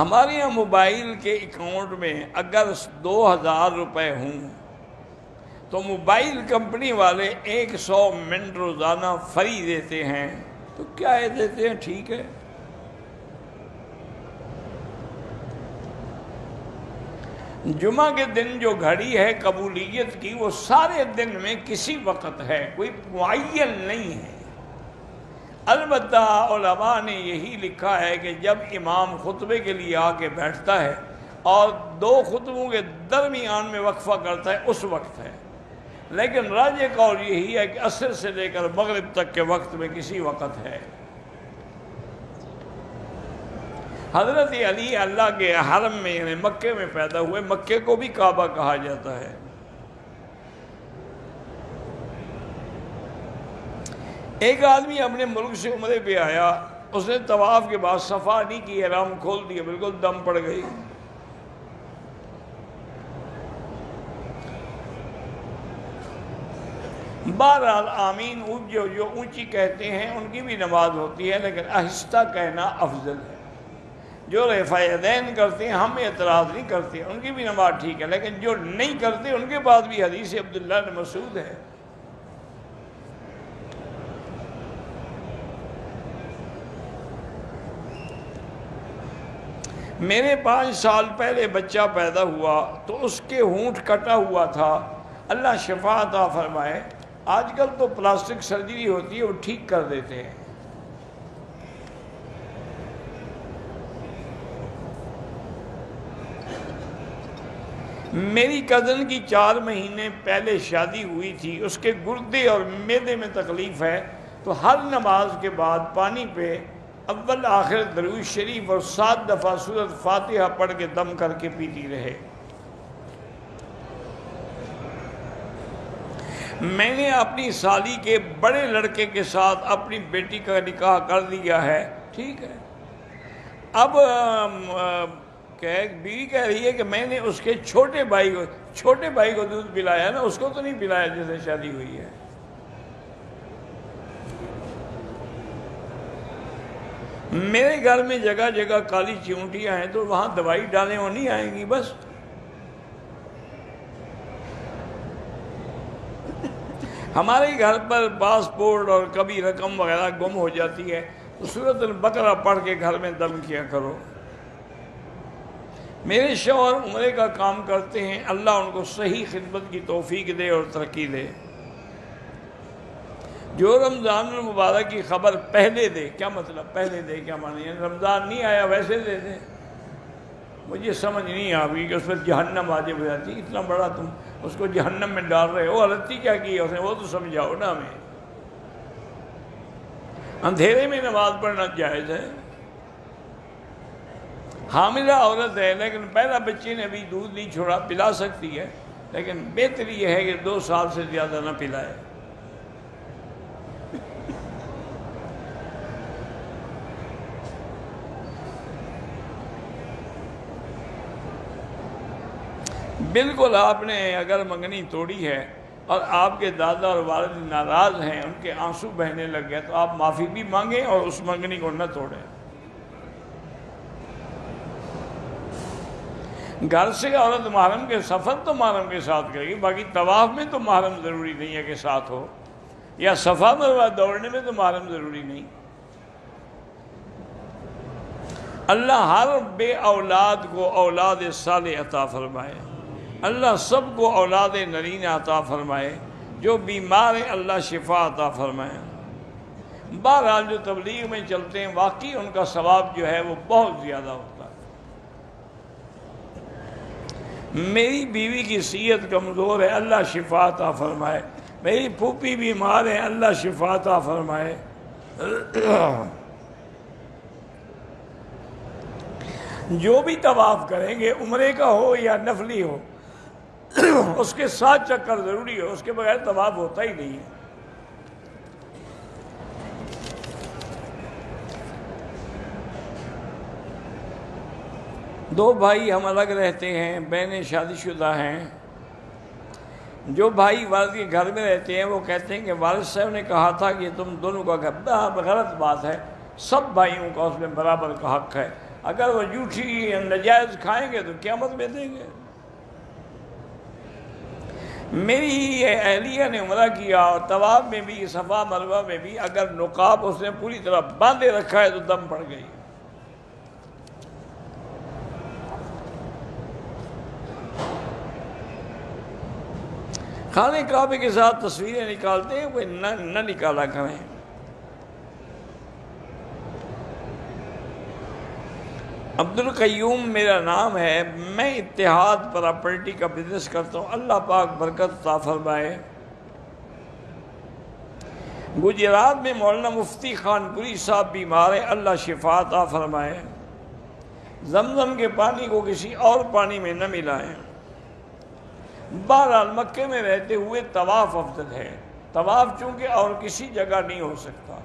ہمارے یہاں موبائل کے اکاؤنٹ میں اگر 2000 روپے ہوں تو موبائل کمپنی والے 100 منٹ روزانہ فری دیتے ہیں، تو کیا یہ دیتے ہیں؟ ٹھیک ہے۔ جمعہ کے دن جو گھڑی ہے قبولیت کی، وہ سارے دن میں کسی وقت ہے، کوئی معین نہیں ہے۔ البتہ علماء نے یہی لکھا ہے کہ جب امام خطبے کے لیے آ کے بیٹھتا ہے اور 2 خطبوں کے درمیان میں وقفہ کرتا ہے، اس وقت ہے۔ لیکن راجح قول یہی ہے کہ عصر سے لے کر مغرب تک کے وقت میں کسی وقت ہے۔ حضرت علی اللہ کے حرم میں یعنی مکے میں پیدا ہوئے، مکے کو بھی کعبہ کہا جاتا ہے۔ ایک آدمی اپنے ملک سے عمرے پہ آیا، اس نے طواف کے بعد صفا نہیں کی، احرام کھول دیا، بالکل دم پڑ گئی۔ بہرحال آمین جو اونچی کہتے ہیں ان کی بھی نماز ہوتی ہے، لیکن آہستہ کہنا افضل ہے۔ جو رفع یدین کرتے ہیں ہم اعتراض نہیں کرتے، ان کی بھی نماز ٹھیک ہے، لیکن جو نہیں کرتے ان کے پاس بھی حدیث عبداللہ بن مسعود ہے۔ میرے 5 سال پہلے بچہ پیدا ہوا تو اس کے ہونٹ کٹا ہوا تھا، اللہ شفا عطا فرمائے۔ آج کل تو پلاسٹک سرجری ہوتی ہے، وہ ٹھیک کر دیتے ہیں۔ میری کزن کی 4 مہینے پہلے شادی ہوئی تھی، اس کے گردے اور معدے میں تکلیف ہے، تو ہر نماز کے بعد پانی پہ اول آخر درود شریف اور 7 دفعہ سورۃ فاتحہ پڑھ کے دم کر کے پیتی رہے۔ میں نے اپنی سالی کے بڑے لڑکے کے ساتھ اپنی بیٹی کا نکاح کر دیا ہے، ٹھیک ہے۔ اب بیوی کہہ رہی ہے کہ میں نے اس کے چھوٹے بھائی کو دودھ پلایا نا، اس کو تو نہیں پلایا جس سے شادی ہوئی ہے۔ میرے گھر میں جگہ جگہ کالی چیونٹیاں ہیں، تو وہاں دوائی ڈالیں وہ نہیں آئیں گی بس۔ ہمارے گھر پر پاسپورٹ اور کبھی رقم وغیرہ گم ہو جاتی ہے تو سورۃ البقرہ پڑھ کے گھر میں دم کیا کرو۔ میرے شوہر عمرے کا کام کرتے ہیں، اللہ ان کو صحیح خدمت کی توفیق دے اور ترقی دے۔ جو رمضان المبارک کی خبر پہلے دے، کیا مطلب پہلے دے؟ کیا معنی ہے؟ رمضان نہیں آیا ویسے دے دے۔ مجھے سمجھ نہیں آئی کہ اس پر جہنم واجب ہو جاتی، اتنا بڑا تم اس کو جہنم میں ڈال رہے ہو، غلطی کیا کی ہے اس نے، وہ تو سمجھاؤ نا ہمیں۔ اندھیرے میں نماز پڑھنا جائز ہے۔ حاملہ عورت ہے لیکن پہلا بچے نے ابھی دودھ نہیں چھوڑا، پلا سکتی ہے، لیکن بہتر یہ ہے کہ 2 سال سے زیادہ نہ پلائے۔ بالکل آپ نے اگر منگنی توڑی ہے اور آپ کے دادا اور والد ناراض ہیں، ان کے آنسو بہنے لگ گئے، تو آپ معافی بھی مانگیں اور اس منگنی کو نہ توڑیں۔ گھر سے عورت محرم کے سفر تو محرم کے ساتھ کرے گی، باقی طواف میں تو محرم ضروری نہیں ہے کہ ساتھ ہو، یا صفا مروہ دوڑنے میں تو محرم ضروری نہیں۔ اللہ ہر بے اولاد کو اولاد صالح عطا فرمائے، اللہ سب کو اولاد نرین عطا فرمائے، جو بیمار ہیں اللہ شفا عطا فرمائے۔ بہرحال جو تبلیغ میں چلتے ہیں واقعی ان کا ثواب جو ہے وہ بہت زیادہ ہوتا ہے۔ میری بیوی کی صحت کمزور ہے، اللہ شفا عطا فرمائے۔ میری پھوپھی بیمار ہے، اللہ شفا عطا فرمائے۔ جو بھی طواف کریں گے، عمرے کا ہو یا نفلی ہو، اس کے 7 چکر ضروری ہو، اس کے بغیر طواف ہوتا ہی نہیں ہے۔ دو بھائی ہم الگ رہتے ہیں، بہنیں شادی شدہ ہیں۔ جو بھائی والد کے گھر میں رہتے ہیں وہ کہتے ہیں کہ والد صاحب نے کہا تھا کہ تم دونوں کا گھر، غلط بات ہے، سب بھائیوں کا اس میں برابر کا حق ہے۔ اگر وہ جھوٹی نجائز کھائیں گے تو قیامت میں دیں گے۔ میری اہلیہ نے عمرہ کیا اور طواف میں بھی، صفا مروہ میں بھی، اگر نقاب اس نے پوری طرح باندھے رکھا ہے تو دم پڑ گئی۔ خانہ کعبے کے ساتھ تصویریں نکالتے ہیں، کوئی نہ نکالا کریں۔ عبدالقیوم میرا نام ہے، میں اتحاد پراپرٹی کا بزنس کرتا ہوں، اللہ پاک برکت عطا فرمائے۔ گجرات میں مولانا مفتی خان پوری صاحب بیمار ہیں، اللہ شفا عطا فرمائے۔ زمزم کے پانی کو کسی اور پانی میں نہ ملائیں۔ بہرحال مکے میں رہتے ہوئے طواف افضل ہے، طواف چونکہ اور کسی جگہ نہیں ہو سکتا،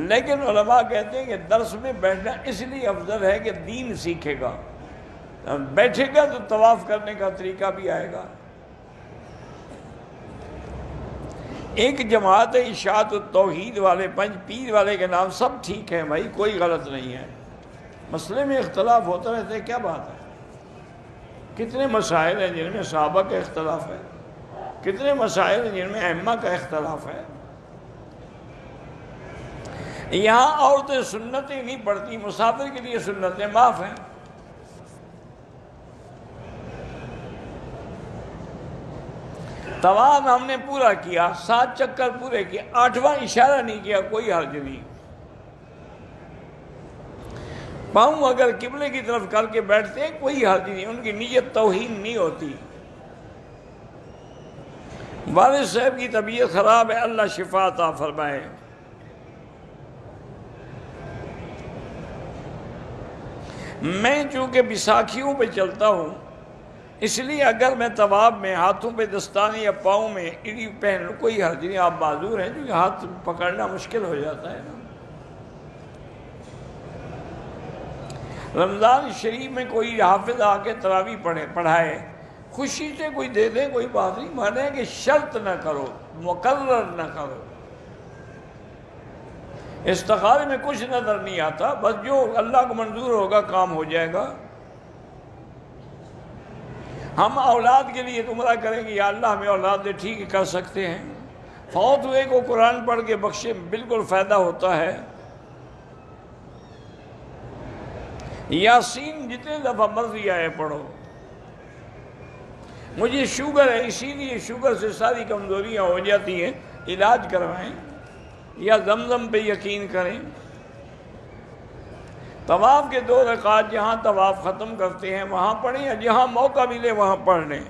لیکن علماء کہتے ہیں کہ درس میں بیٹھنا اس لیے افضل ہے کہ دین سیکھے گا، بیٹھے گا تو طواف کرنے کا طریقہ بھی آئے گا۔ ایک جماعت ہے اشاعت التوحید والے، پنج پیر والے کے نام، سب ٹھیک ہے بھائی، کوئی غلط نہیں ہے، مسئلے میں اختلاف ہوتا رہتا ہے، کیا بات ہے؟ کتنے مسائل ہیں جن میں صحابہ کا اختلاف ہے، کتنے مسائل ہیں جن میں ائمہ کا اختلاف ہے۔ یہاں عورتیں سنتیں نہیں پڑھتی، مسافر کے لیے سنتیں معاف ہیں۔ طواف ہم نے پورا کیا، 7 چکر پورے کیے، 8واں اشارہ نہیں کیا، کوئی حرج نہیں۔ پاؤں اگر قبلے کی طرف کر کے بیٹھتے ہیں کوئی حرج نہیں، ان کی نیت توہین نہیں ہوتی۔ والد صاحب کی طبیعت خراب ہے، اللہ شفا عطا فرمائے۔ میں چونکہ بیساکھیوں پہ چلتا ہوں، اس لیے اگر میں طواف میں ہاتھوں پہ دستانے یا پاؤں میں ایڑی پہن لوں کوئی حرج نہیں، آپ معذور ہیں، کیونکہ ہاتھ پکڑنا مشکل ہو جاتا ہے نا۔ رمضان شریف میں کوئی حافظ آ کے تراویح پڑھائے، خوشی سے کوئی دے دے، کوئی بات نہیں، مانے کہ شرط نہ کرو، مقرر نہ کرو۔ استخارے میں کچھ نظر نہیں آتا، بس جو اللہ کو منظور ہوگا کام ہو جائے گا۔ ہم اولاد کے لیے عمرہ کریں گے، یا اللہ ہمیں اولاد دے، ٹھیک کر سکتے ہیں۔ فوت ہوئے کو قرآن پڑھ کے بخشے، بالکل فائدہ ہوتا ہے۔ یاسین جتنے دفعہ مرضی آئے پڑھو۔ مجھے شوگر ہے، اسی لیے شوگر سے ساری کمزوریاں ہو جاتی ہیں، علاج کروائیں یا زمزم پہ یقین کریں۔ طواف کے 2 رکعات جہاں طواف ختم کرتے ہیں وہاں پڑھیں، یا جہاں موقع ملے وہاں پڑھ لیں۔